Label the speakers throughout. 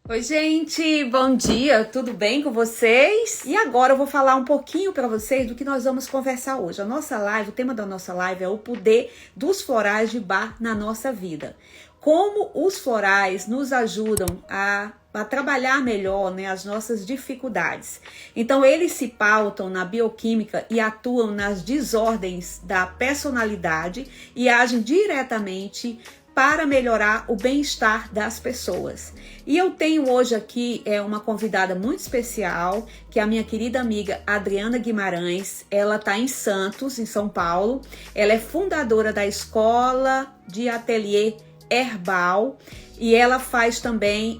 Speaker 1: Oi, gente, bom dia, tudo bem com vocês? E agora eu vou falar um pouquinho para vocês do que nós vamos conversar hoje. A nossa live, o tema da nossa live é o poder dos florais de Bach na nossa vida. Como os florais nos ajudam a trabalhar melhor, né, as nossas dificuldades. Então, eles se pautam na bioquímica e atuam nas desordens da personalidade e agem diretamente para melhorar o bem-estar das pessoas. E eu tenho hoje aqui uma convidada muito especial, que é a minha querida amiga Adriana Guimarães. Ela está em Santos, em São Paulo. Ela é fundadora da Escola de Ateliê Herbal e ela faz também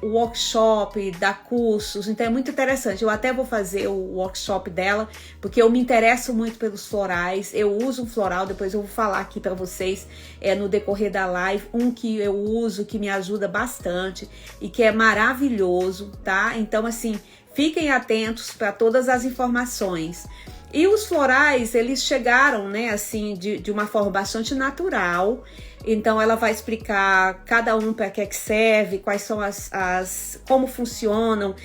Speaker 1: o workshop, dá cursos, então é muito interessante. Eu até vou fazer o workshop dela, porque eu me interesso muito pelos florais, eu uso um floral, depois eu vou falar aqui para vocês no decorrer da live, um que eu uso, que me ajuda bastante e que é maravilhoso, tá? Então assim, fiquem atentos para todas as informações. E os florais, eles chegaram, né, assim, de uma forma bastante natural. Então, ela vai explicar cada um para que serve, quais são como funcionam,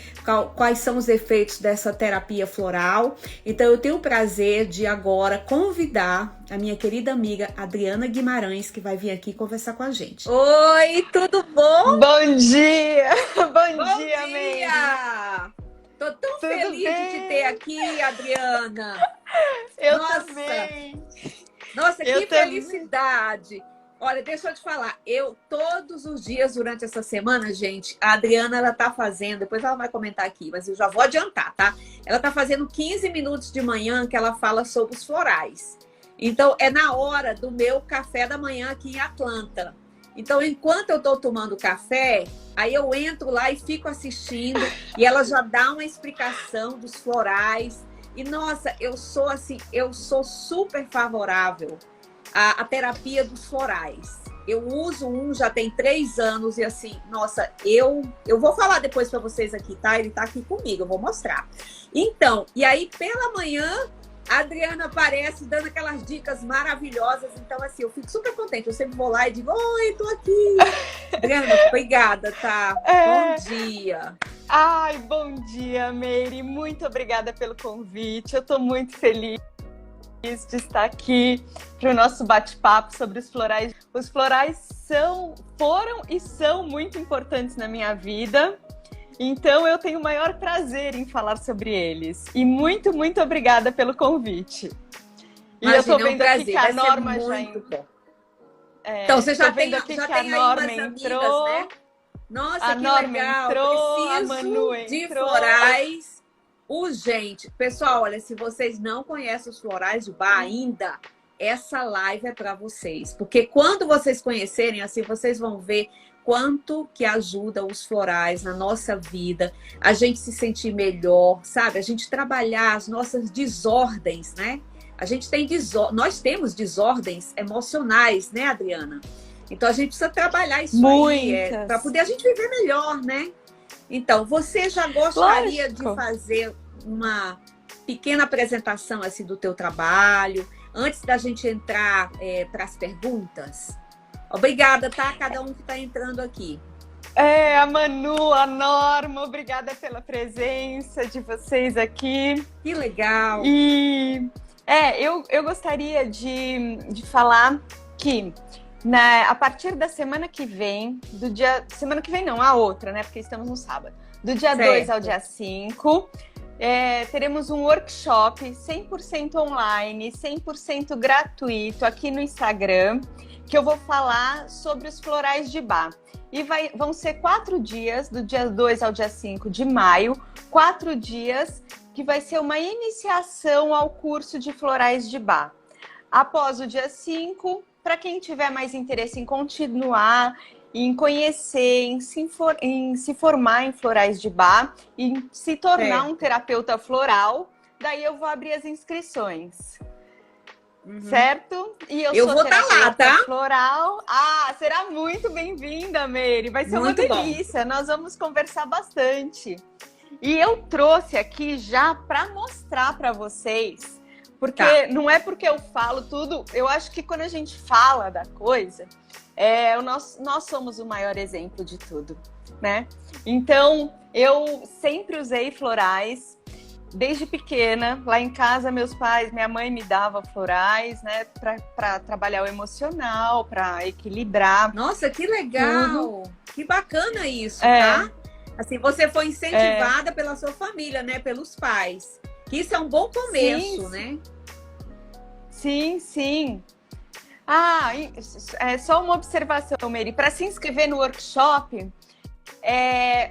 Speaker 1: quais são os efeitos dessa terapia floral. Então, eu tenho o prazer de agora convidar a minha querida amiga Adriana Guimarães, que vai vir aqui conversar com a gente. Oi, tudo bom?
Speaker 2: Bom dia!
Speaker 1: Bom
Speaker 2: dia,
Speaker 1: dia! Tô tão feliz de te ter aqui, Adriana.
Speaker 2: Eu
Speaker 1: Nossa,
Speaker 2: também.
Speaker 1: Nossa,
Speaker 2: Eu
Speaker 1: que
Speaker 2: também.
Speaker 1: felicidade. Olha, deixa eu te falar, eu todos os dias durante essa semana, gente, a Adriana, ela tá fazendo, depois ela vai comentar aqui, mas eu já vou adiantar, tá? Ela tá fazendo 15 minutos de manhã que ela fala sobre os florais. Então, é na hora do meu café da manhã aqui em Atlanta. Então, enquanto eu tô tomando café, aí eu entro lá e fico assistindo, e ela já dá uma explicação dos florais. E, nossa, eu sou super favorável à terapia dos florais. Eu uso um, já tem 3 anos, e assim, nossa, eu vou falar depois para vocês aqui, tá? Ele tá aqui comigo, eu vou mostrar. Então, e aí pela manhã, a Adriana aparece dando aquelas dicas maravilhosas. Então, assim, eu fico super contente. Eu sempre vou lá e digo, oi, tô aqui. Adriana, obrigada, tá? Bom dia.
Speaker 2: Ai, bom dia, Meire. Muito obrigada pelo convite. Eu tô muito feliz de estar aqui para o nosso bate-papo sobre os florais. Os florais foram e são muito importantes na minha vida. Então, eu tenho o maior prazer em falar sobre eles. E muito, muito obrigada pelo convite.
Speaker 1: Imagina,
Speaker 2: e eu tô vendo aqui que a
Speaker 1: vai ser
Speaker 2: Norma
Speaker 1: muito bom. Então, você já tem
Speaker 2: a
Speaker 1: aí
Speaker 2: Norma
Speaker 1: umas
Speaker 2: entrou,
Speaker 1: amigas, né? Nossa,
Speaker 2: a
Speaker 1: que
Speaker 2: Norma
Speaker 1: legal.
Speaker 2: entrou, a
Speaker 1: Preciso
Speaker 2: Manu
Speaker 1: de
Speaker 2: entrou.
Speaker 1: florais urgente. Pessoal, olha, se vocês não conhecem os florais de Bach ainda, essa live é para vocês. Porque quando vocês conhecerem, assim, vocês vão ver quanto que ajuda os florais na nossa vida, a gente se sentir melhor, sabe? A gente trabalhar as nossas desordens, né? Nós temos desordens emocionais, né, Adriana? Então a gente precisa trabalhar isso aí, para poder a gente viver melhor, né? Então, você já gostaria de fazer uma pequena apresentação assim do teu trabalho, antes da gente entrar para as perguntas? Obrigada, tá? Cada um que está entrando aqui.
Speaker 2: A Manu, a Norma, obrigada pela presença de vocês aqui.
Speaker 1: Que legal!
Speaker 2: E eu gostaria de falar que a partir da semana que vem, semana que vem não, a outra, né? Porque estamos no sábado. Do dia 2 ao dia 5, teremos um workshop 100% online, 100% gratuito aqui no Instagram, que eu vou falar sobre os florais de Bach. E vão ser 4 dias, do dia 2 ao dia 5 de maio, 4 dias que vai ser uma iniciação ao curso de florais de Bach. Após o dia 5, para quem tiver mais interesse em continuar, em conhecer, em se formar em florais de Bach, em se tornar um terapeuta floral, daí eu vou abrir as inscrições. Certo? E eu sou
Speaker 1: vou estar lá, tá?
Speaker 2: Floral. Será muito bem-vinda, Meire. Vai ser muito uma delícia. Nós vamos conversar bastante. E eu trouxe aqui já para mostrar para vocês, porque não é porque eu falo tudo, eu acho que quando a gente fala da coisa, nós somos o maior exemplo de tudo. né? Então, eu sempre usei florais. Desde pequena, lá em casa, minha mãe me dava florais, né, para trabalhar o emocional, para equilibrar.
Speaker 1: Nossa, que legal!
Speaker 2: Tudo.
Speaker 1: Que bacana isso, tá? Assim, você foi incentivada pela sua família, né? Pelos pais. Isso é um bom começo, né?
Speaker 2: Sim, sim. Ah, é só uma observação, Mary. Para se inscrever no workshop,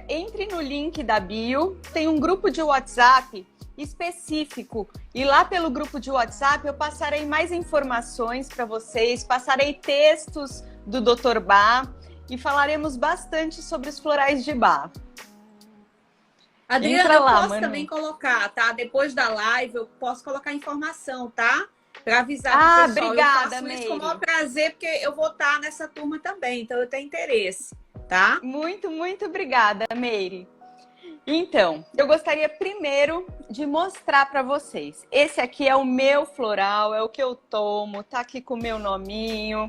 Speaker 2: entre no link da bio, tem um grupo de WhatsApp específico. E lá pelo grupo de WhatsApp eu passarei mais informações para vocês, passarei textos do Dr. Bá e falaremos bastante sobre os florais de Bá.
Speaker 1: Adriana, eu posso também colocar, tá? Depois da live eu posso colocar informação, tá? Para avisar pro pessoal.
Speaker 2: Obrigada,
Speaker 1: eu faço
Speaker 2: Mary.
Speaker 1: isso com o maior prazer, porque eu vou estar nessa turma também, então eu tenho interesse, tá?
Speaker 2: Muito, muito obrigada, Mary. Então, eu gostaria primeiro de mostrar para vocês. Esse aqui é o meu floral, é o que eu tomo, tá aqui com o meu nominho,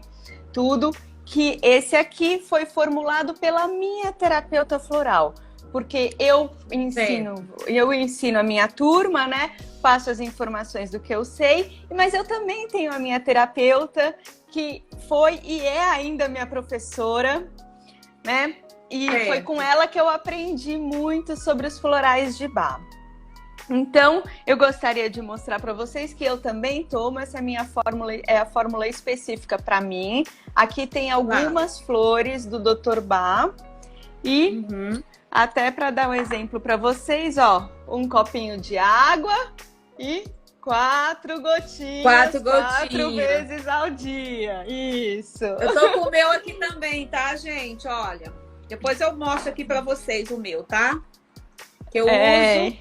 Speaker 2: tudo. Que esse aqui foi formulado pela minha terapeuta floral, porque eu ensino a minha turma, né? Passo as informações do que eu sei, mas eu também tenho a minha terapeuta, que foi e é ainda minha professora, né? E foi com ela que eu aprendi muito sobre os florais de Bá. Então, eu gostaria de mostrar para vocês que eu também tomo. Essa minha fórmula, é a fórmula específica para mim. Aqui tem algumas flores do Dr. Bá. E até para dar um exemplo para vocês, ó, um copinho de água e 4 gotinhas. 4 vezes ao dia. Isso.
Speaker 1: Eu tô com o meu aqui também, tá, gente? Olha. Depois eu mostro aqui para vocês o meu, tá? Que eu uso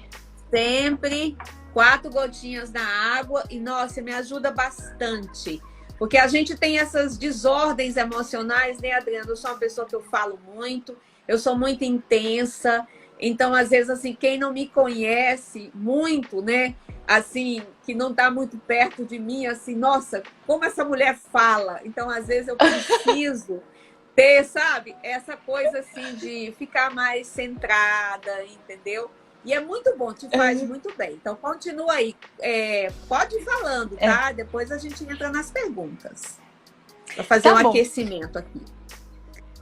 Speaker 1: sempre 4 gotinhas na água e, nossa, me ajuda bastante. Porque a gente tem essas desordens emocionais, né, Adriana? Eu sou uma pessoa que eu falo muito, eu sou muito intensa. Então, às vezes, assim, quem não me conhece muito, né? Assim, que não tá muito perto de mim, assim, nossa, como essa mulher fala. Então, às vezes, eu preciso ter, sabe, essa coisa assim de ficar mais centrada, entendeu? E é muito bom, te faz muito bem. Então, continua aí. Pode ir falando, tá? Depois a gente entra nas perguntas. Para fazer aquecimento aqui.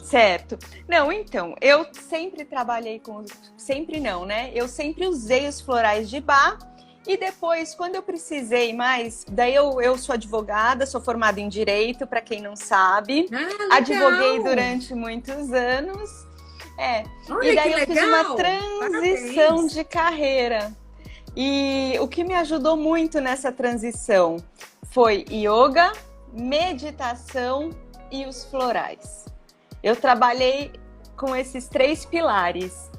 Speaker 2: Certo. Não, então, eu sempre trabalhei com... Sempre não, né? Eu sempre usei os florais de Bá. E depois, quando eu precisei mais, daí eu sou advogada, sou formada em Direito, para quem não sabe. Advoguei durante muitos anos.
Speaker 1: Olha,
Speaker 2: e daí eu
Speaker 1: legal.
Speaker 2: fiz uma transição de carreira. E o que me ajudou muito nessa transição foi yoga, meditação e os florais. Eu trabalhei com esses 3 pilares.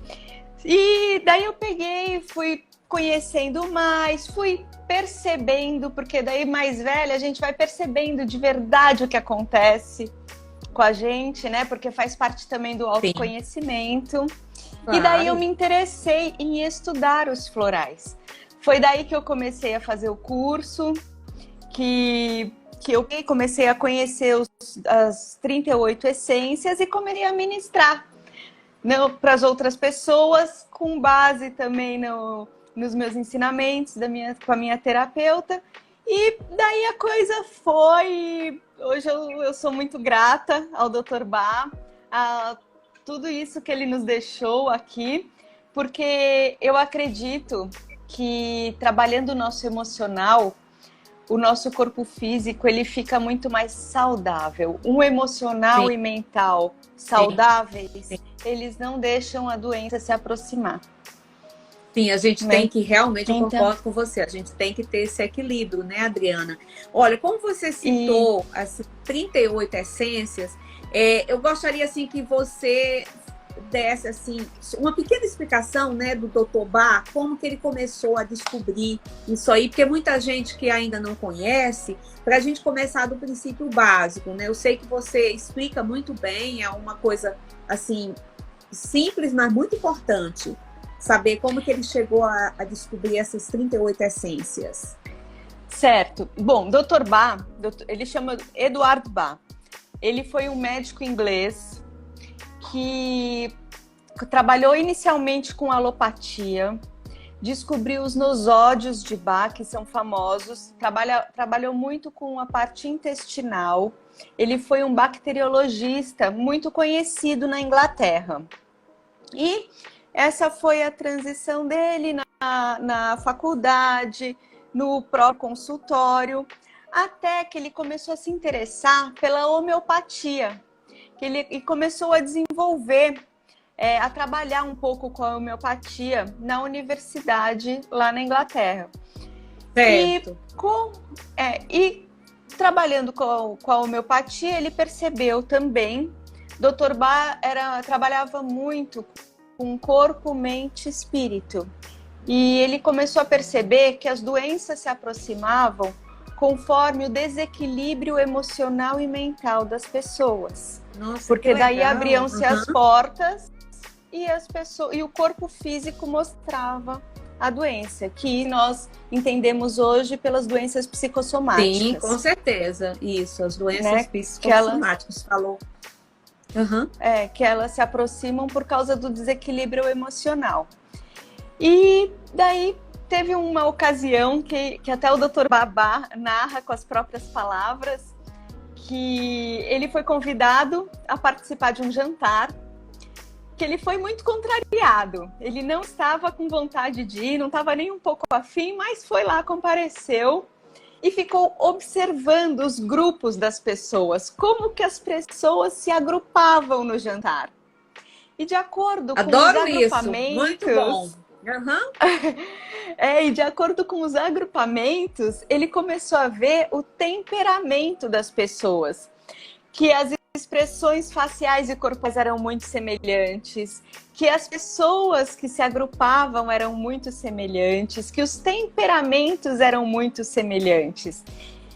Speaker 2: E daí eu peguei, fui conhecendo mais, fui percebendo, porque daí mais velha a gente vai percebendo de verdade o que acontece com a gente, né? Porque faz parte também do autoconhecimento. Claro. E daí eu me interessei em estudar os florais. Foi daí que eu comecei a fazer o curso, que eu comecei a conhecer as 38 essências e comecei a ministrar para as outras pessoas, com base também nos meus ensinamentos com a minha terapeuta. E daí a coisa foi... Hoje eu sou muito grata ao Dr. Bá, a tudo isso que ele nos deixou aqui, porque eu acredito que trabalhando o nosso emocional, o nosso corpo físico, ele fica muito mais saudável. Um emocional e mental saudáveis, eles não deixam a doença se aproximar.
Speaker 1: Sim, a gente tem que realmente, eu concordo com você, a gente tem que ter esse equilíbrio, né, Adriana? Olha, como você citou as 38 essências, eu gostaria, assim, que você desse, assim, uma pequena explicação, né, do Dr. Bá, como que ele começou a descobrir isso aí, porque muita gente que ainda não conhece, para a gente começar do princípio básico, né? Eu sei que você explica muito bem, é uma coisa, assim, simples, mas muito importante. Saber como que ele chegou a descobrir essas 38 essências.
Speaker 2: Certo. Bom, Dr. Bá, ele chama Eduard Bá. Ele foi um médico inglês que trabalhou inicialmente com alopatia, descobriu os nosódios de Bach, que são famosos, trabalhou muito com a parte intestinal. Ele foi um bacteriologista muito conhecido na Inglaterra. E essa foi a transição dele na faculdade, no próprio consultório, até que ele começou a se interessar pela homeopatia, que ele começou a desenvolver, a trabalhar um pouco com a homeopatia na universidade lá na Inglaterra.
Speaker 1: Certo.
Speaker 2: E trabalhando com a homeopatia, ele percebeu também, Dr. Bach trabalhava muito com corpo, mente e espírito. E ele começou a perceber que as doenças se aproximavam conforme o desequilíbrio emocional e mental das pessoas.
Speaker 1: Nossa,
Speaker 2: porque daí
Speaker 1: legal.
Speaker 2: abriam-se as portas e o corpo físico mostrava a doença, que nós entendemos hoje pelas doenças psicossomáticas.
Speaker 1: Sim, com certeza. Isso, as doenças psicossomáticas, falou.
Speaker 2: Que elas se aproximam por causa do desequilíbrio emocional. E daí teve uma ocasião que até o Dr. Bach narra com as próprias palavras, que ele foi convidado a participar de um jantar, que ele foi muito contrariado. Ele não estava com vontade de ir, não estava nem um pouco afim, mas foi lá, compareceu e ficou observando os grupos das pessoas, como que as pessoas se agrupavam no jantar. E de acordo com os agrupamentos...
Speaker 1: Muito bom.
Speaker 2: E de acordo com os agrupamentos, ele começou a ver o temperamento das pessoas, que as expressões faciais e corporais eram muito semelhantes, que as pessoas que se agrupavam eram muito semelhantes, que os temperamentos eram muito semelhantes.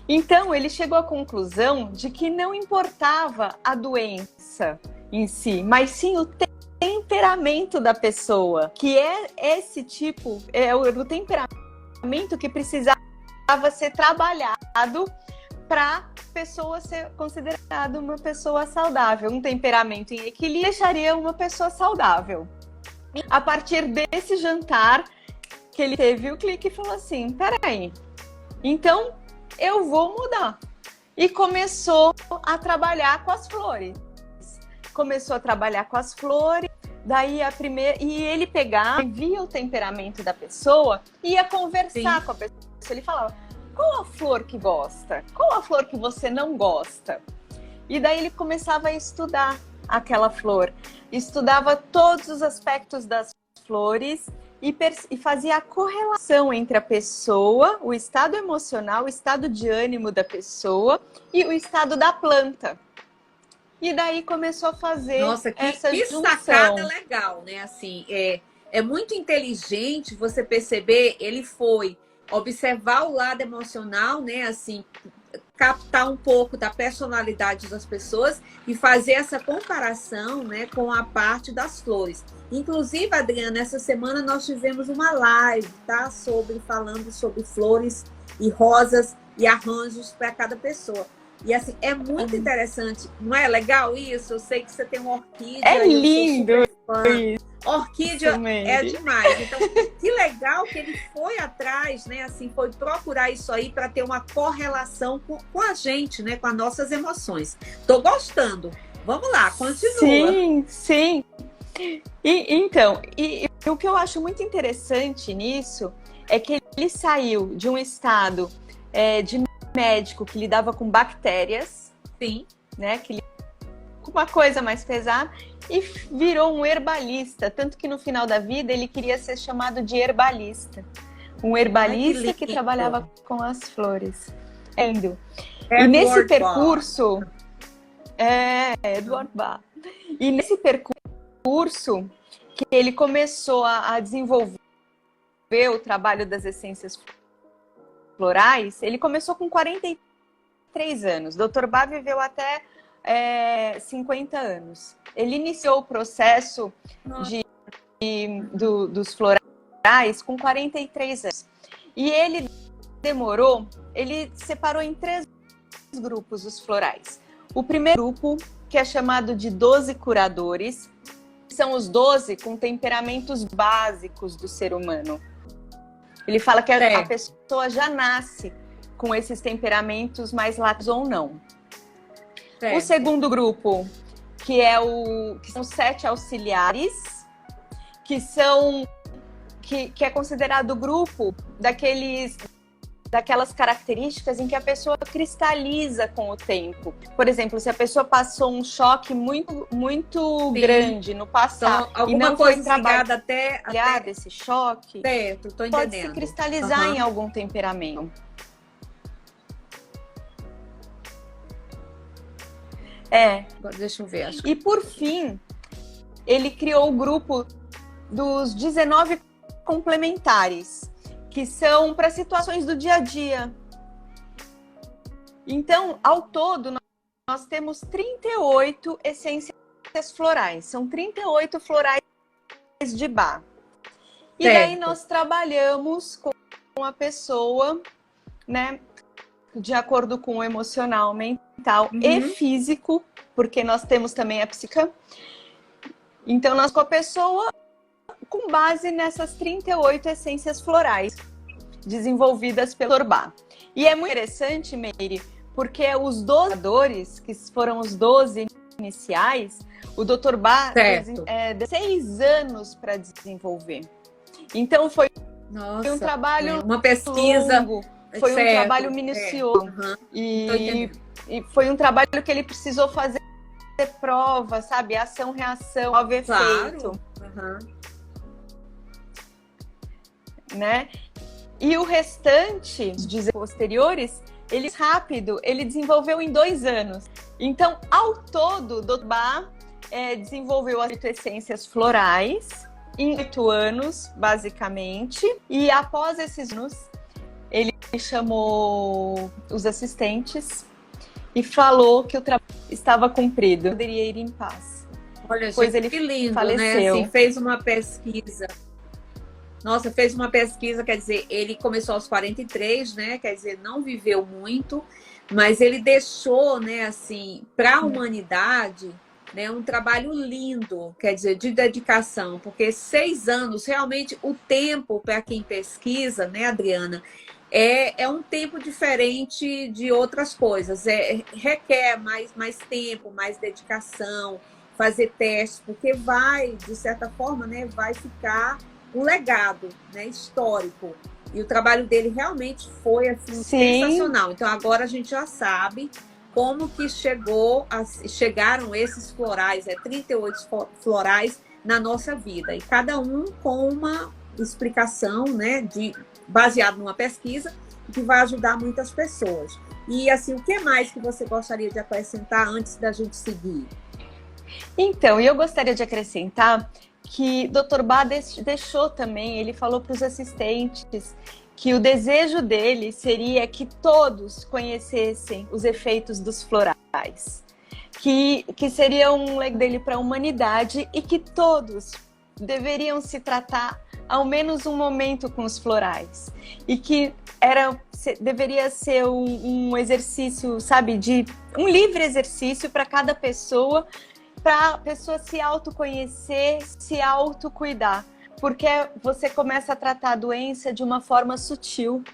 Speaker 2: Então, ele chegou à conclusão de que não importava a doença em si, mas sim o temperamento da pessoa, que é esse tipo, o temperamento que precisava ser trabalhado para a pessoa ser considerada uma pessoa saudável. Um temperamento em equilíbrio deixaria uma pessoa saudável. A partir desse jantar que ele teve o clique e falou assim, peraí, então eu vou mudar. E começou a trabalhar com as flores. Daí e ele pegava, via o temperamento da pessoa, ia conversar com a pessoa. Ele falava, qual a flor que gosta? Qual a flor que você não gosta? E daí ele começava a estudar aquela flor. Estudava todos os aspectos das flores e fazia a correlação entre a pessoa, o estado emocional, o estado de ânimo da pessoa e o estado da planta. E daí começou a fazer essa junção.
Speaker 1: Sacada legal, né? Assim, é muito inteligente você perceber, ele foi observar o lado emocional, né? Assim, captar um pouco da personalidade das pessoas e fazer essa comparação, né, com a parte das flores. Inclusive, Adriana, essa semana nós tivemos uma live, tá? Falando sobre flores e rosas e arranjos para cada pessoa. E assim, é muito interessante, não é legal isso? Eu sei que você tem uma orquídea.
Speaker 2: É lindo!
Speaker 1: Orquídea é demais. Então, que legal que ele foi atrás, né? Assim, foi procurar isso aí para ter uma correlação com a gente, né? Com as nossas emoções. Tô gostando. Vamos lá, continua.
Speaker 2: Sim. Então, o que eu acho muito interessante nisso é que ele saiu de um estado de médico que lidava com bactérias,
Speaker 1: sim,
Speaker 2: né? Com uma coisa mais pesada, e virou um herbalista, tanto que no final da vida ele queria ser chamado de herbalista. Um herbalista que trabalhava com as flores. E nesse percurso... Edward Bach. E nesse percurso que ele começou a desenvolver o trabalho das essências florais, ele começou com 43 anos. Dr. Bach viveu até 50 anos. Ele iniciou o processo dos florais com 43 anos. E ele separou em 3 grupos os florais. O primeiro grupo, que é chamado de 12 curadores, são os 12 com temperamentos básicos do ser humano. Ele fala que a pessoa já nasce com esses temperamentos mais latos ou não. O segundo grupo, que são 7 auxiliares, que é considerado o grupo daquelas características em que a pessoa cristaliza com o tempo. Por exemplo, se a pessoa passou um choque muito, muito grande no passado, então,
Speaker 1: alguma
Speaker 2: e não
Speaker 1: coisa
Speaker 2: foi trabalhada
Speaker 1: até
Speaker 2: desse choque,
Speaker 1: tô
Speaker 2: pode
Speaker 1: entendendo.
Speaker 2: se cristalizar em algum temperamento.
Speaker 1: Deixa eu ver.
Speaker 2: E por fim, ele criou o grupo dos 19 complementares, que são para situações do dia a dia. Então, ao todo, nós temos 38 essências florais. São 38 florais de Bach. E daí nós trabalhamos com a pessoa, né, de acordo com o emocional, mental e físico, porque nós temos também a psica. Então, nós com a pessoa com base nessas 38 essências florais desenvolvidas pelo Dr. Bach. E é muito interessante, Meire, porque os 12 dores, que foram os 12 iniciais, o Dr. Bach deu 6 anos para desenvolver. Então foi um trabalho
Speaker 1: uma pesquisa
Speaker 2: longo, foi um trabalho minucioso. E foi um trabalho que ele precisou fazer prova, sabe? Ação-reação, prova efeito. Né? E o restante, os posteriores, ele desenvolveu em 2 anos. Então, ao todo, o Dr. Bach desenvolveu as 8 essências florais em 8 anos, basicamente. E após esses anos, ele chamou os assistentes e falou que o trabalho estava cumprido. Poderia ir em paz.
Speaker 1: Olha,
Speaker 2: pois
Speaker 1: gente,
Speaker 2: ele
Speaker 1: que lindo,
Speaker 2: faleceu.
Speaker 1: Né? Assim, fez uma pesquisa. Nossa, fez uma pesquisa, quer dizer, ele começou aos 43, né? Quer dizer, não viveu muito, mas ele deixou, né, assim, para a humanidade, né, um trabalho lindo, quer dizer, de dedicação, porque 6 anos, realmente, o tempo para quem pesquisa, né, Adriana, é um tempo diferente de outras coisas, requer mais tempo, mais dedicação, fazer testes, porque vai, de certa forma, né, vai ficar um legado, né, histórico. E o trabalho dele realmente foi assim, sensacional. Então agora a gente já sabe como que chegaram esses florais, 38 florais na nossa vida. E cada um com uma explicação, né, baseado numa pesquisa que vai ajudar muitas pessoas. E assim, o que mais que você gostaria de acrescentar antes da gente seguir?
Speaker 2: Então, eu gostaria de acrescentar que Dr. Bach deixou também, ele falou para os assistentes que o desejo dele seria que todos conhecessem os efeitos dos florais, que seria um legado dele para a humanidade e que todos deveriam se tratar ao menos um momento com os florais e que deveria ser um exercício, sabe, um livre exercício para cada pessoa, para a pessoa se autoconhecer, se autocuidar, porque você começa a tratar a doença de uma forma sutil.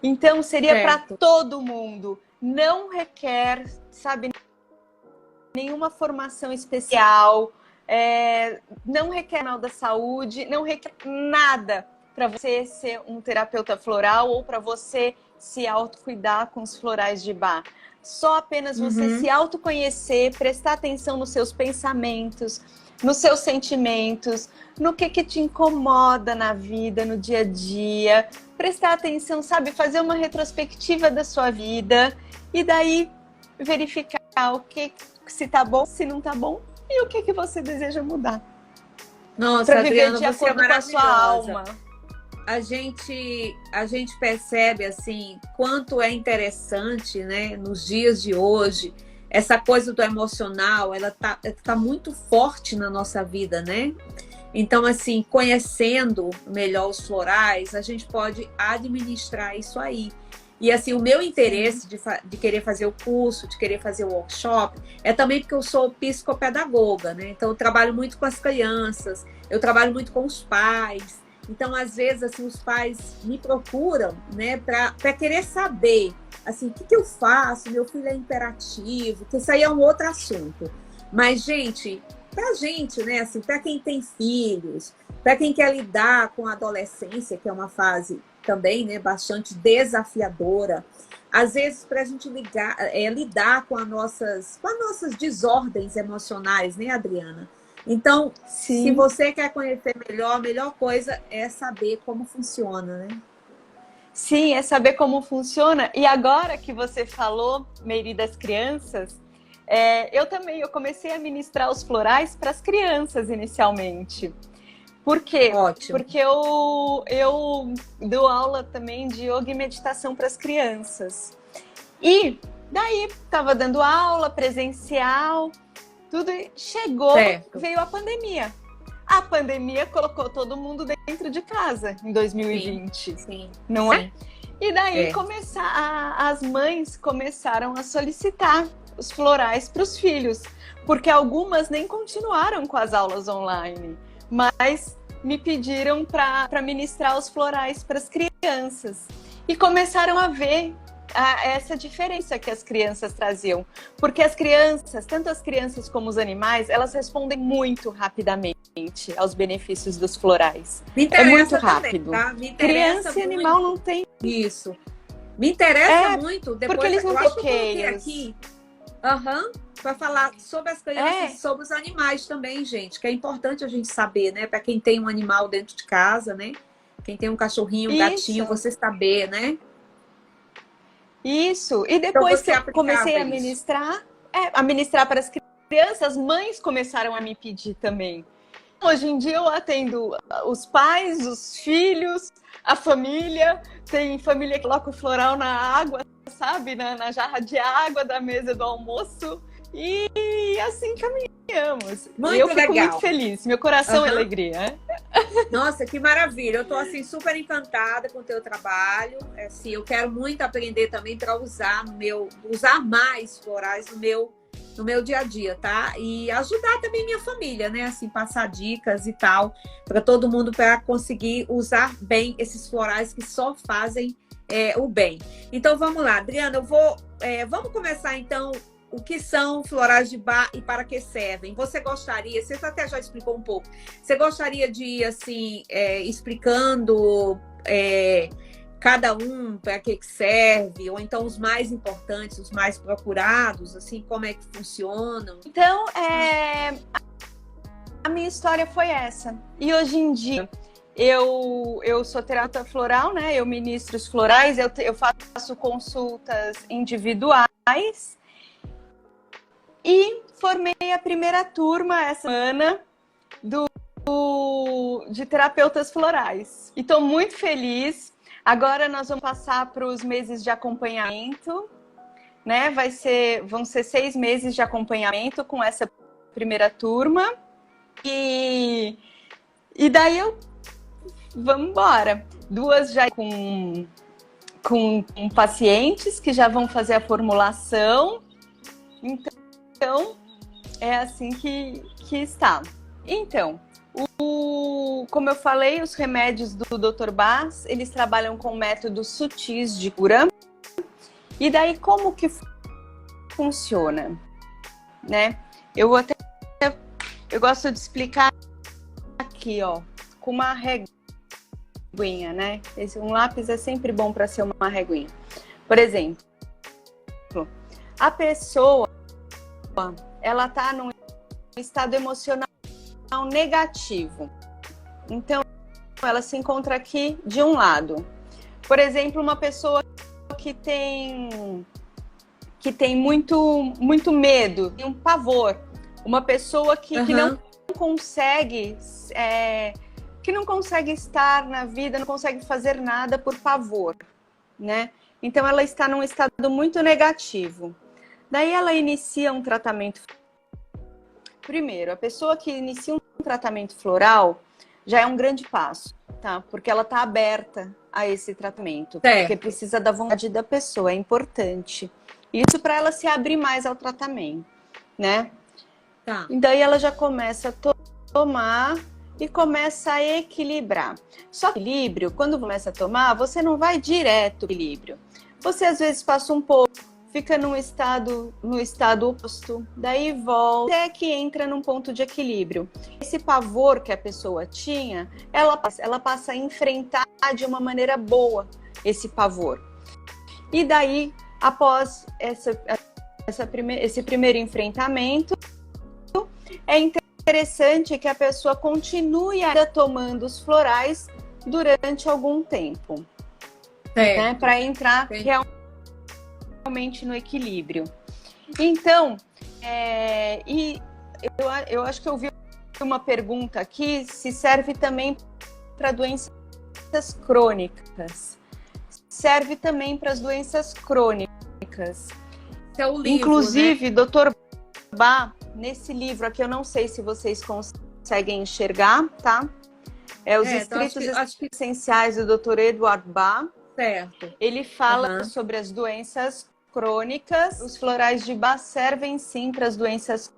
Speaker 2: Então, seria para todo mundo. Não requer, sabe, nenhuma formação especial, não requer mal da saúde, não requer nada para você ser um terapeuta floral ou para você se autocuidar com os florais de Bach. Só apenas você se autoconhecer, prestar atenção nos seus pensamentos, nos seus sentimentos, no que te incomoda na vida, no dia a dia. Prestar atenção, sabe? Fazer uma retrospectiva da sua vida e daí verificar se tá bom, se não tá bom e o que você deseja mudar.
Speaker 1: Nossa,
Speaker 2: pra viver
Speaker 1: Adriana,
Speaker 2: de
Speaker 1: você
Speaker 2: acordo com a sua alma.
Speaker 1: A gente percebe assim quanto é interessante, né, nos dias de hoje, essa coisa do emocional, ela tá muito forte na nossa vida, né? Então, assim, conhecendo melhor os florais, a gente pode administrar isso aí. E assim, o meu interesse de querer fazer o curso, de querer fazer o workshop, é também porque eu sou psicopedagoga, né? Então, eu trabalho muito com as crianças, eu trabalho muito com os pais. Então, às vezes, assim, os pais me procuram, né, para querer saber, assim, o que, que eu faço? Meu filho é imperativo, que isso aí é um outro assunto. Mas, gente, pra gente, né, assim, para quem tem filhos, para quem quer lidar com a adolescência, que é uma fase também, né, bastante desafiadora, às vezes para a gente lidar com as nossas desordens emocionais, né, Adriana? Então, se
Speaker 2: Sim.
Speaker 1: você quer conhecer melhor, a melhor coisa é saber como funciona, né?
Speaker 2: Sim, é saber como funciona. E agora que você falou, Meire, das crianças, eu comecei a ministrar os florais para as crianças inicialmente. Por quê?
Speaker 1: Ótimo.
Speaker 2: Porque eu dou aula também de yoga e meditação para as crianças. E daí estava dando aula presencial, tudo chegou,
Speaker 1: Certo.
Speaker 2: veio a pandemia. A pandemia colocou todo mundo dentro de casa em 2020,
Speaker 1: Sim,
Speaker 2: não é?
Speaker 1: sim.
Speaker 2: E daí
Speaker 1: É.
Speaker 2: as mães começaram a solicitar os florais para os filhos, porque algumas nem continuaram com as aulas online, mas me pediram para ministrar os florais para as crianças. E começaram a ver essa diferença que as crianças traziam. Porque as crianças, tanto as crianças como os animais, elas respondem muito rapidamente aos benefícios dos florais.
Speaker 1: Me
Speaker 2: É muito
Speaker 1: interessa
Speaker 2: rápido.
Speaker 1: também, tá? Me interessa
Speaker 2: Criança e
Speaker 1: muito.
Speaker 2: animal não tem.
Speaker 1: Isso. Me interessa muito.
Speaker 2: Porque
Speaker 1: Depois,
Speaker 2: eles não
Speaker 1: eu
Speaker 2: têm
Speaker 1: acho que eu coloquei
Speaker 2: bloqueios.
Speaker 1: aqui. Para falar sobre as crianças e sobre os animais também, gente, que é importante a gente saber, né? Para quem tem um animal dentro de casa, né? Quem tem um cachorrinho, um gatinho,
Speaker 2: Isso,
Speaker 1: você saber, né?
Speaker 2: isso. E
Speaker 1: Então
Speaker 2: depois que
Speaker 1: você
Speaker 2: eu comecei
Speaker 1: aplicava isso.
Speaker 2: a ministrar para as crianças, as mães começaram a me pedir também. Hoje em dia eu atendo os pais, os filhos, a família. Tem família que coloca o floral na água, sabe? Na jarra de água da mesa do almoço. E assim caminhamos.
Speaker 1: Muito
Speaker 2: E eu fico
Speaker 1: legal.
Speaker 2: muito feliz. Meu coração é alegria.
Speaker 1: Nossa, que maravilha. Eu estou assim super encantada com o teu trabalho. Assim, eu quero muito aprender também para usar mais florais no meu dia a dia, tá? E ajudar também minha família, né? Assim, passar dicas e tal para todo mundo para conseguir usar bem esses florais que só fazem o bem. Então vamos lá, Adriana, vamos começar então. O que são florais de Bach e para que servem? Você até já explicou um pouco, você gostaria de ir assim, explicando cada um para que serve, ou então os mais importantes, os mais procurados, assim, como é que funcionam?
Speaker 2: Então, a minha história foi essa. E hoje em dia, eu sou terapeuta floral, né? Eu ministro os florais, eu faço consultas individuais. E formei a primeira turma essa semana de terapeutas florais. E estou muito feliz. Agora nós vamos passar para os meses de acompanhamento, né? Vão ser 6 meses de acompanhamento com essa primeira turma. E daí vamos embora. 2 já com pacientes que já vão fazer a formulação. Então, é assim que está. Então, como eu falei, os remédios do Dr. Bas, eles trabalham com métodos sutis de cura. E daí, como que funciona? Né? Eu gosto de explicar aqui, ó, com uma reguinha, né? Um lápis é sempre bom para ser uma reguinha. Por exemplo, a pessoa ela tá num estado emocional negativo. Então, ela se encontra aqui de um lado. Por exemplo, uma pessoa que tem muito medo, tem um pavor. Uma pessoa que não consegue estar na vida, não consegue fazer nada por pavor, né? Então, ela está num estado muito negativo. Daí ela inicia um tratamento. Primeiro, a pessoa que inicia um tratamento floral já é um grande passo, tá? Porque ela está aberta a esse tratamento,
Speaker 1: Certo.
Speaker 2: porque precisa da vontade da pessoa, é importante. Isso para ela se abrir mais ao tratamento, né?
Speaker 1: Tá.
Speaker 2: E daí ela já começa a tomar e começa a equilibrar. Só que equilíbrio, quando começa a tomar, você não vai direto ao equilíbrio. Você às vezes passa um pouco, fica no estado oposto, daí volta, até que entra num ponto de equilíbrio. Esse pavor que a pessoa tinha, ela passa a enfrentar de uma maneira boa esse pavor. E daí, após esse primeiro enfrentamento, é interessante que a pessoa continue ainda tomando os florais durante algum tempo, né, para entrar realmente no equilíbrio. Então, eu acho que eu vi uma pergunta aqui, se serve também para doenças crônicas. Serve também para as doenças crônicas.
Speaker 1: Esse é o livro,
Speaker 2: inclusive,
Speaker 1: né?
Speaker 2: Dr. Bach, nesse livro aqui, eu não sei se vocês conseguem enxergar, tá? Os Escritos Essenciais do Dr. Edward Bach.
Speaker 1: Certo.
Speaker 2: Ele fala sobre as doenças crônicas. Os florais de Bach servem sim para as doenças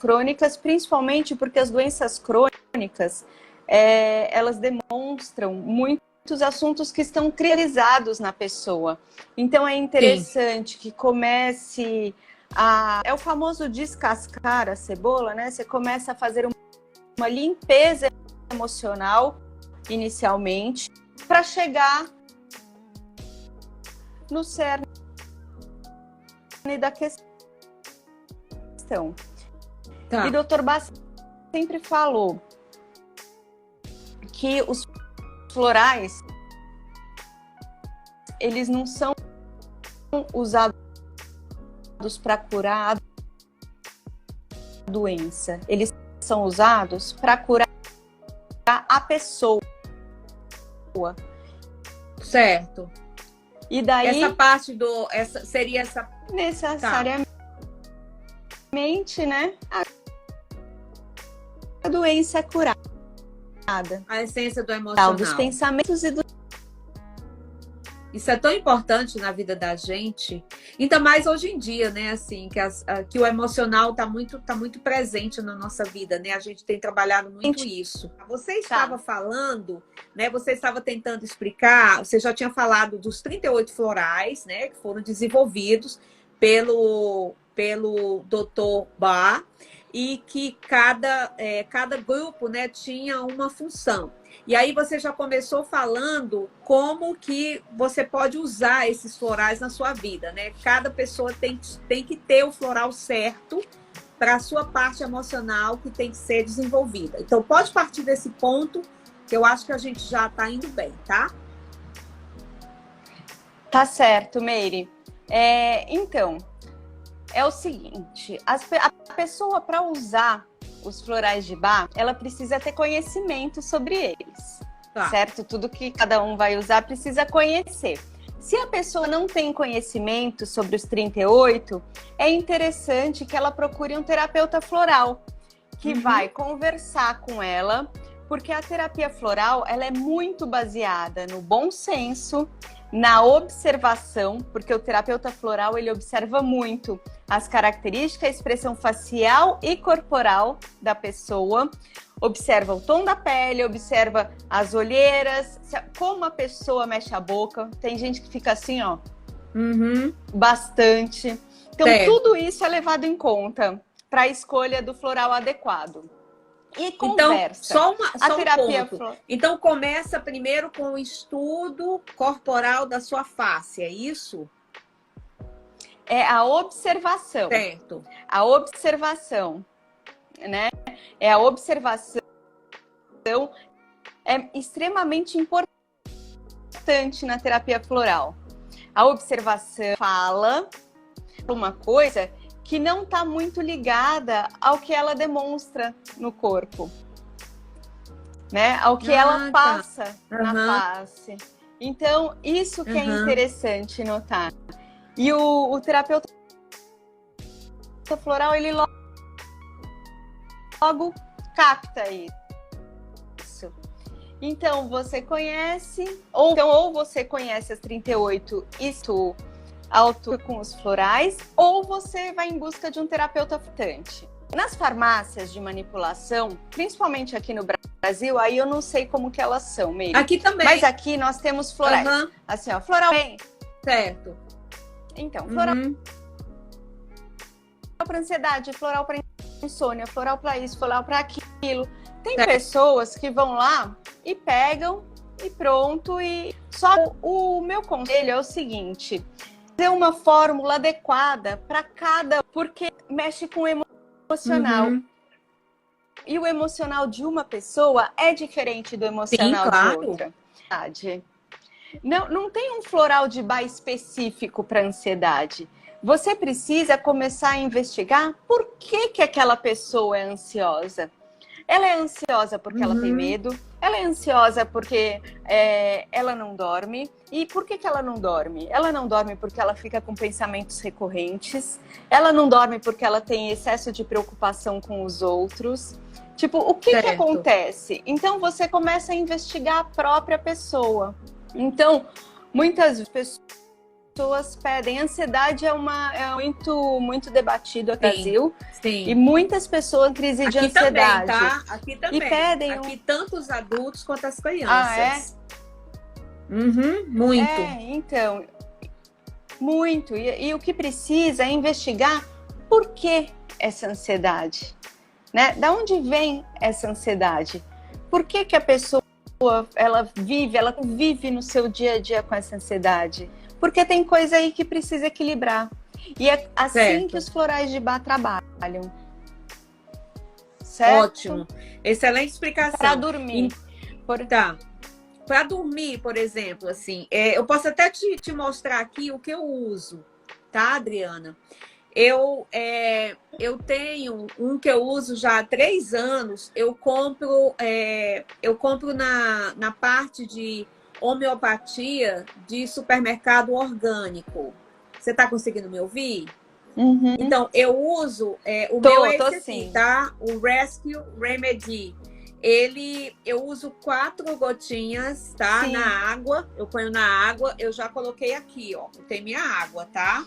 Speaker 2: crônicas, principalmente porque as doenças crônicas, elas demonstram muitos assuntos que estão cristalizados na pessoa. Então é interessante que comece é o famoso descascar a cebola, né? Você começa a fazer uma limpeza emocional inicialmente para chegar no cerne da questão.
Speaker 1: Tá.
Speaker 2: E Dr. Bach sempre falou que os florais, eles não são usados para curar a doença. Eles são usados para curar a pessoa.
Speaker 1: Certo.
Speaker 2: E daí
Speaker 1: essa parte seria essa
Speaker 2: necessariamente, né? A doença é curada.
Speaker 1: A essência do emocional.
Speaker 2: Dos pensamentos e do...
Speaker 1: Isso é tão importante na vida da gente. Ainda mais hoje em dia, né? Assim, que o emocional tá muito presente na nossa vida, né? A gente tem trabalhado muito isso. Você estava falando, né? Você estava tentando explicar, você já tinha falado dos 38 florais, né? Que foram desenvolvidos pelo Dr. Bach, e que cada grupo, né, tinha uma função. E aí você já começou falando como que você pode usar esses florais na sua vida, né? Cada pessoa tem que ter o floral certo para a sua parte emocional que tem que ser desenvolvida. Então pode partir desse ponto, que eu acho que a gente já está indo bem, tá?
Speaker 2: Tá certo, Meire. Então, é o seguinte, a pessoa, para usar os florais de Bach, ela precisa ter conhecimento sobre eles, certo? Tudo que cada um vai usar precisa conhecer. Se a pessoa não tem conhecimento sobre os 38, é interessante que ela procure um terapeuta floral, que vai conversar com ela, porque a terapia floral, ela é muito baseada no bom senso, na observação, porque o terapeuta floral, ele observa muito as características, a expressão facial e corporal da pessoa, observa o tom da pele, observa as olheiras, como a pessoa mexe a boca. Tem gente que fica assim, ó, bastante. Então, tudo isso é levado em conta para a escolha do floral adequado. E conversa.
Speaker 1: Então, só um ponto. Então, começa primeiro com o estudo corporal da sua face, é isso?
Speaker 2: É a observação.
Speaker 1: Certo.
Speaker 2: A observação, né? A observação é extremamente importante na terapia floral. A observação fala uma coisa que não está muito ligada ao que ela demonstra no corpo, né? Ao que ela passa na face. Então, isso que é interessante notar. E o terapeuta floral, ele logo capta isso. Então, você conhece, ou você conhece as 38 e tu auto com os florais, ou você vai em busca de um terapeuta flutuante. Nas farmácias de manipulação, principalmente aqui no Brasil, aí eu não sei como que elas são, Meire.
Speaker 1: Aqui também.
Speaker 2: Mas aqui nós temos florais.
Speaker 1: Uhum.
Speaker 2: Assim, ó, floral bem.
Speaker 1: Certo.
Speaker 2: Então, floral para ansiedade, floral para insônia, floral para isso, floral para aquilo. Tem pessoas que vão lá e pegam e pronto. E só o meu conselho é o seguinte: ter uma fórmula adequada para cada, porque mexe com o emocional. E o emocional de uma pessoa é diferente do emocional de outra. Não tem um floral de bar específico para ansiedade. Você precisa começar a investigar por que aquela pessoa é ansiosa. Ela é ansiosa porque ela tem medo, ela é ansiosa porque ela não dorme. E por que ela não dorme? Ela não dorme porque ela fica com pensamentos recorrentes, ela não dorme porque ela tem excesso de preocupação com os outros. Tipo, o que acontece? Então você começa a investigar a própria pessoa. Então, muitas pessoas pedem. Ansiedade é muito debatido aqui no Brasil.
Speaker 1: Sim.
Speaker 2: E muitas pessoas em crise de ansiedade.
Speaker 1: Também, tá? Aqui também.
Speaker 2: E pedem
Speaker 1: aqui tanto os adultos quanto as crianças.
Speaker 2: Ah, é?
Speaker 1: Muito.
Speaker 2: Então, muito. E o que precisa é investigar por que essa ansiedade, né? Da onde vem essa ansiedade? Por que a pessoa ela vive no seu dia a dia com essa ansiedade? Porque tem coisa aí que precisa equilibrar. E é assim que os florais de bar trabalham. Certo?
Speaker 1: Ótimo. Excelente explicação.
Speaker 2: Para dormir.
Speaker 1: Tá. Para dormir, por exemplo, assim, eu posso até te mostrar aqui o que eu uso, tá, Adriana? Eu tenho um que eu uso já há 3 anos. Eu compro na parte de homeopatia de supermercado orgânico. Você está conseguindo me ouvir? Então, eu uso o meu é esse aqui, tá? O Rescue Remedy. Eu uso 4 gotinhas, tá?
Speaker 2: Sim.
Speaker 1: Na água. Eu ponho na água. Eu já coloquei aqui, ó. Tem minha água, tá?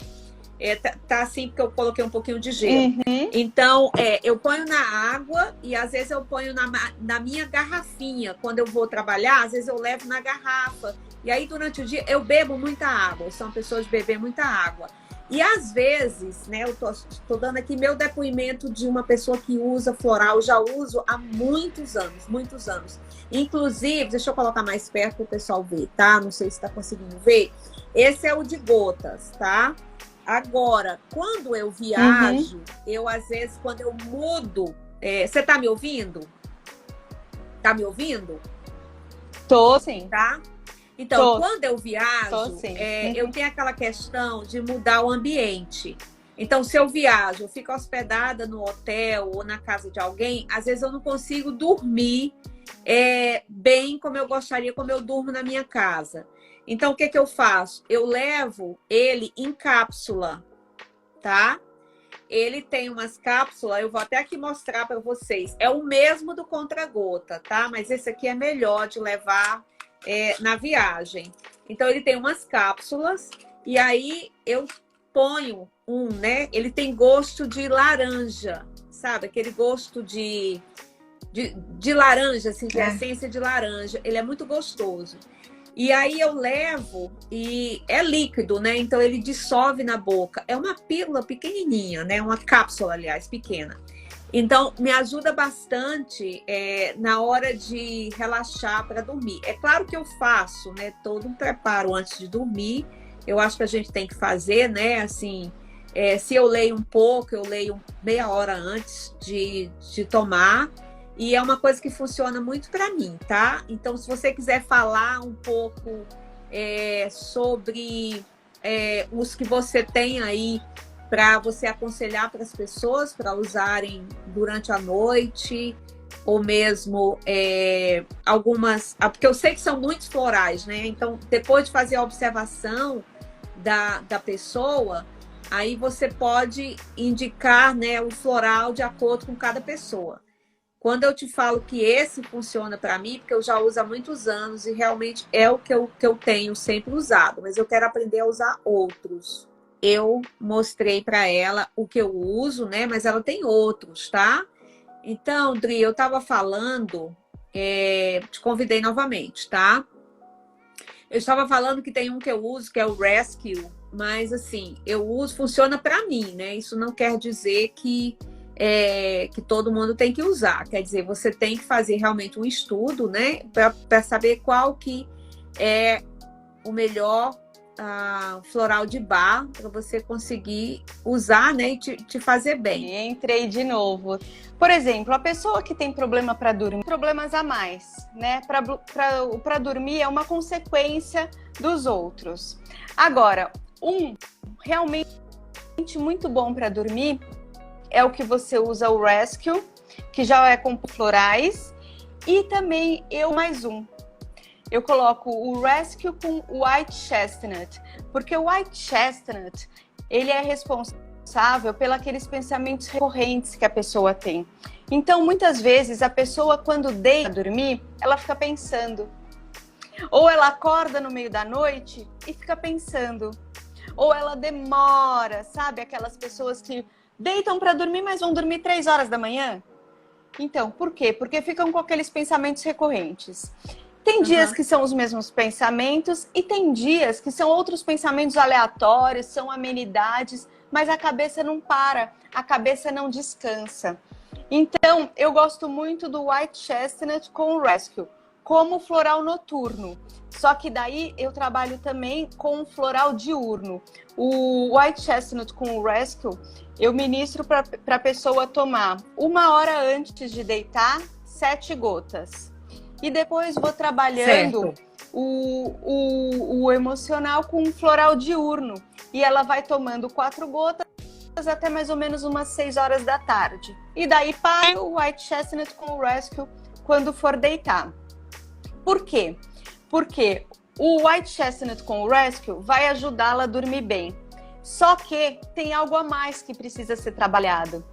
Speaker 1: Tá assim porque eu coloquei um pouquinho de gelo. Então, eu ponho na água e às vezes eu ponho na minha garrafinha. Quando eu vou trabalhar, às vezes eu levo na garrafa. E aí, durante o dia, eu bebo muita água. Eu sou uma pessoa de beber muita água. E às vezes, né, eu tô dando aqui meu depoimento de uma pessoa que usa floral. Eu já uso há muitos anos, muitos anos. Inclusive, deixa eu colocar mais perto para o pessoal ver, tá? Não sei se está conseguindo ver. Esse é o de gotas, tá? Agora, quando eu viajo, eu às vezes, quando eu mudo... você tá me ouvindo? Tá me ouvindo?
Speaker 2: Tô, sim.
Speaker 1: Tá? Então, quando eu viajo, eu tenho aquela questão de mudar o ambiente. Então, se eu viajo, eu fico hospedada no hotel ou na casa de alguém, às vezes eu não consigo dormir bem como eu gostaria, como eu durmo na minha casa. Então, o que eu faço? Eu levo ele em cápsula, tá? Ele tem umas cápsulas, eu vou até aqui mostrar para vocês. É o mesmo do contra-gota, tá? Mas esse aqui é melhor de levar na viagem. Então, ele tem umas cápsulas e aí eu ponho né? Ele tem gosto de laranja, sabe? Aquele gosto de laranja, assim, de essência de laranja. Ele é muito gostoso. E aí eu levo e é líquido, né? Então ele dissolve na boca. É uma pílula pequenininha, né? Uma cápsula, aliás, pequena. Então me ajuda bastante na hora de relaxar para dormir. É claro que eu faço, né? Todo um preparo antes de dormir. Eu acho que a gente tem que fazer, né? Assim, se eu leio um pouco, eu leio meia hora antes de tomar. E é uma coisa que funciona muito para mim, tá? Então, se você quiser falar um pouco sobre os que você tem aí para você aconselhar para as pessoas para usarem durante a noite, ou mesmo algumas... Porque eu sei que são muitos florais, né? Então, depois de fazer a observação da pessoa, aí você pode indicar, né, o floral de acordo com cada pessoa. Quando eu te falo que esse funciona para mim, porque eu já uso há muitos anos e realmente é o que eu tenho sempre usado, mas eu quero aprender a usar outros. Eu mostrei para ela o que eu uso, né? Mas ela tem outros, tá? Então, Dri, eu estava falando, te convidei novamente, tá? Eu estava falando que tem um que eu uso, que é o Rescue, mas assim, eu uso, funciona para mim, né? Isso não quer dizer que todo mundo tem que usar. Quer dizer, você tem que fazer realmente um estudo, né? Para saber qual que é o melhor floral de bar para você conseguir usar, né? E te fazer bem.
Speaker 2: Entrei de novo. Por exemplo, a pessoa que tem problema para dormir, problemas a mais, né? Para dormir é uma consequência dos outros. Agora, realmente muito bom para dormir é o que você usa, o Rescue, que já é com florais, e também mais um. Eu coloco o Rescue com o White Chestnut, porque o White Chestnut, ele é responsável pelos aqueles pensamentos recorrentes que a pessoa tem. Então, muitas vezes, a pessoa, quando deita a dormir, ela fica pensando. Ou ela acorda no meio da noite e fica pensando. Ou ela demora, sabe? Aquelas pessoas que deitam para dormir, mas vão dormir 3 horas da manhã. Então, por quê? Porque ficam com aqueles pensamentos recorrentes. Tem dias que são os mesmos pensamentos e tem dias que são outros pensamentos aleatórios, são amenidades, mas a cabeça não para, a cabeça não descansa. Então, eu gosto muito do White Chestnut com o Rescue, como floral noturno. Só que daí eu trabalho também com floral diurno. O White Chestnut com o Rescue, eu ministro para a pessoa tomar 1 hora antes de deitar, 7 gotas. E depois vou trabalhando o emocional com um floral diurno. E ela vai tomando 4 gotas até mais ou menos umas 6 horas da tarde. E daí para o White Chestnut com o Rescue quando for deitar. Por quê? Porque o White Chestnut com o Rescue vai ajudá-la a dormir bem. Só que tem algo a mais que precisa ser trabalhado.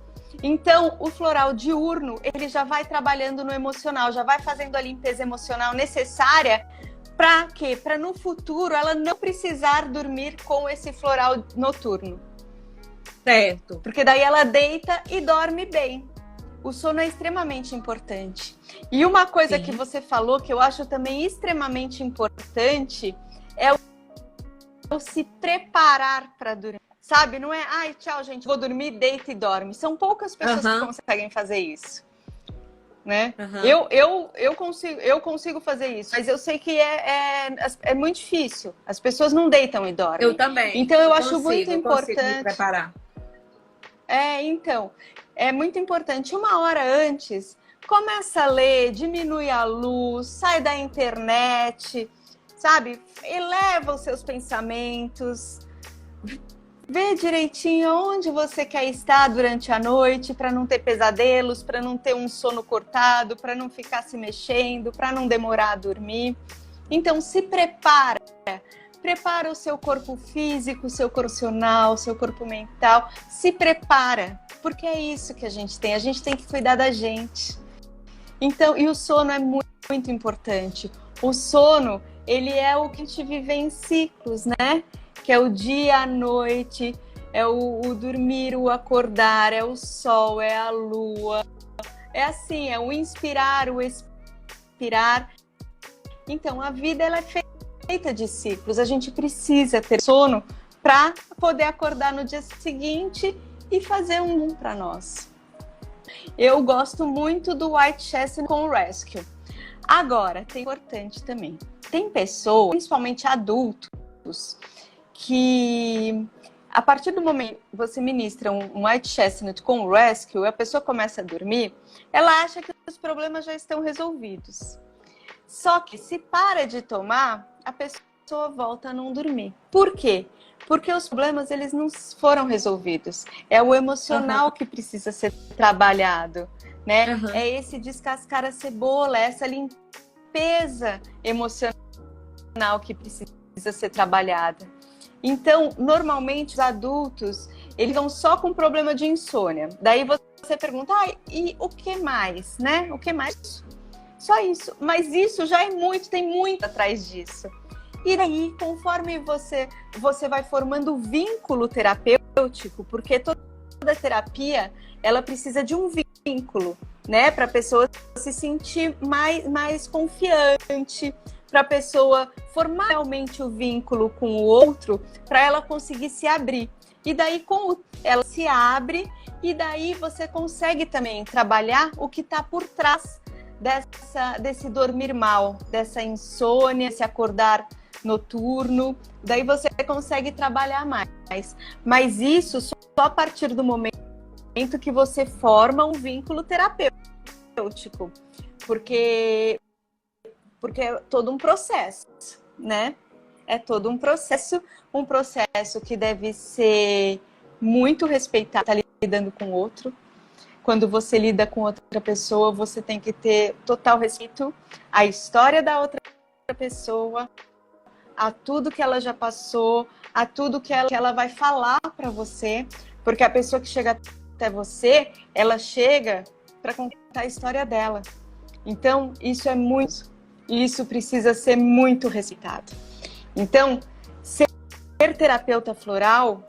Speaker 2: Então, o floral diurno, ele já vai trabalhando no emocional, já vai fazendo a limpeza emocional necessária para quê? Para no futuro ela não precisar dormir com esse floral noturno.
Speaker 1: Certo.
Speaker 2: Porque daí ela deita e dorme bem. O sono é extremamente importante. E uma coisa que você falou que eu acho também extremamente importante é o se preparar para dormir. Sabe? Não é, ai, tchau, gente, vou dormir, deita e dorme. São poucas pessoas que conseguem fazer isso. Né? Eu consigo fazer isso, mas eu sei que é muito difícil. As pessoas não deitam e dormem.
Speaker 1: Eu também.
Speaker 2: Então eu acho muito importante
Speaker 1: me preparar.
Speaker 2: Então, é muito importante. 1 hora antes, começa a ler, diminui a luz, sai da internet, sabe? Eleva os seus pensamentos. Vê direitinho onde você quer estar durante a noite para não ter pesadelos, para não ter um sono cortado, para não ficar se mexendo, para não demorar a dormir. Então, se prepara. Prepara o seu corpo físico, o seu corpo emocional, o seu corpo mental. Se prepara, porque é isso que a gente tem. A gente tem que cuidar da gente. Então, e o sono é muito, muito importante. O sono, ele é o que a gente vive em ciclos, né? Que é o dia, a noite, é o dormir, o acordar, é o sol, é a lua. É assim, é o inspirar, o expirar. Então, a vida ela é feita de ciclos. A gente precisa ter sono para poder acordar no dia seguinte e fazer um para nós. Eu gosto muito do White Chestnut com o Rescue. Agora, tem importante também. Tem pessoas, principalmente adultos, que a partir do momento que você ministra um White Chestnut com o Rescue, a pessoa começa a dormir, ela acha que os problemas já estão resolvidos. Só que se para de tomar, a pessoa volta a não dormir. Por quê? Porque os problemas eles não foram resolvidos. É o emocional que precisa ser trabalhado, né? É esse descascar a cebola, essa limpeza emocional que precisa ser trabalhada. Então, normalmente, os adultos, eles vão só com problema de insônia. Daí você pergunta, e o que mais, né? O que mais? Só isso. Mas isso já é muito, tem muito atrás disso. E daí, conforme você vai formando o vínculo terapêutico, porque toda terapia, ela precisa de um vínculo, né? Para a pessoa se sentir mais confiante, para a pessoa formar realmente o vínculo com o outro, para ela conseguir se abrir. E daí, ela se abre, e daí você consegue também trabalhar o que está por trás desse dormir mal, dessa insônia, se acordar noturno. Daí você consegue trabalhar mais. Mas isso só a partir do momento que você forma um vínculo terapêutico. Porque é todo um processo, né? É todo um processo que deve ser muito respeitado, tá lidando com o outro. Quando você lida com outra pessoa, você tem que ter total respeito à história da outra pessoa, a tudo que ela já passou, a tudo que ela vai falar para você, porque a pessoa que chega até você, ela chega para contar a história dela. Então, isso precisa ser muito respeitado. Então, ser terapeuta floral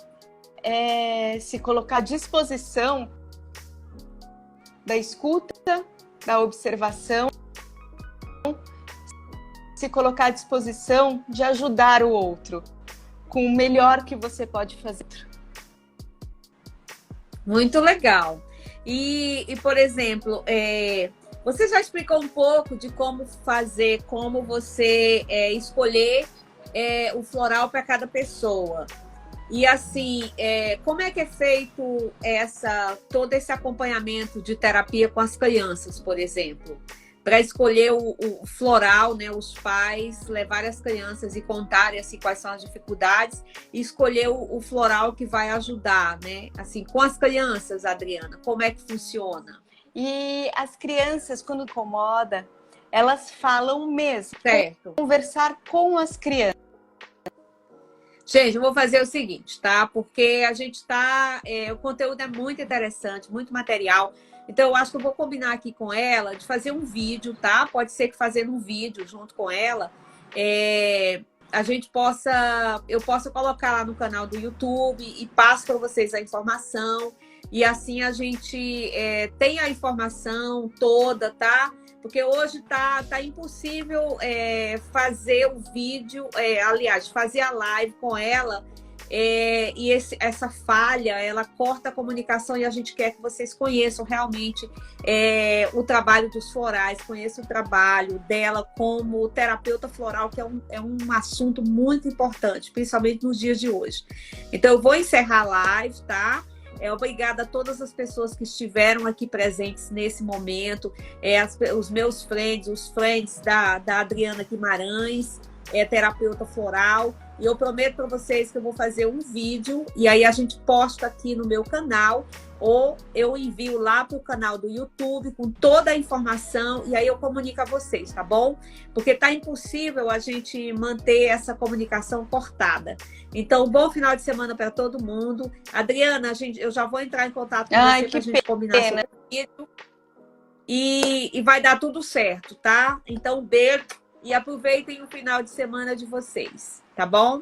Speaker 2: é se colocar à disposição da escuta, da observação, se colocar à disposição de ajudar o outro com o melhor que você pode fazer.
Speaker 1: Muito legal. E por exemplo, você já explicou um pouco de como fazer, como você escolher o floral para cada pessoa. E assim, como é que é feito todo esse acompanhamento de terapia com as crianças, por exemplo? Para escolher o floral, né? Os pais levarem as crianças e contarem assim, quais são as dificuldades e escolher o floral que vai ajudar, né? Assim, com as crianças, Adriana, como é que funciona?
Speaker 2: E as crianças, quando incomoda, elas falam mesmo.
Speaker 1: Certo.
Speaker 2: Conversar com as crianças.
Speaker 1: Gente, eu vou fazer o seguinte, tá? Porque a gente tá... o conteúdo é muito interessante, muito material. Então, eu acho que eu vou combinar aqui com ela de fazer um vídeo, tá? Pode ser que fazendo um vídeo junto com ela, eu possa colocar lá no canal do YouTube e passo para vocês a informação. E assim a gente tem a informação toda, tá? Porque hoje tá impossível fazer o vídeo, aliás, fazer a live com ela. E essa falha, ela corta a comunicação e a gente quer que vocês conheçam realmente o trabalho dos florais, conheçam o trabalho dela como terapeuta floral, que é um assunto muito importante, principalmente nos dias de hoje. Então, eu vou encerrar a live, tá? Obrigada a todas as pessoas que estiveram aqui presentes nesse momento, os meus friends, os friends da Adriana Guimarães, terapeuta floral. E eu prometo para vocês que eu vou fazer um vídeo e aí a gente posta aqui no meu canal ou eu envio lá para o canal do YouTube com toda a informação e aí eu comunico a vocês, tá bom? Porque tá impossível a gente manter essa comunicação cortada. Então, bom final de semana para todo mundo. Adriana, eu já vou entrar em contato com você para a gente combinar sobre o vídeo. E vai dar tudo certo, tá? Então, beijo e aproveitem o final de semana de vocês, tá bom?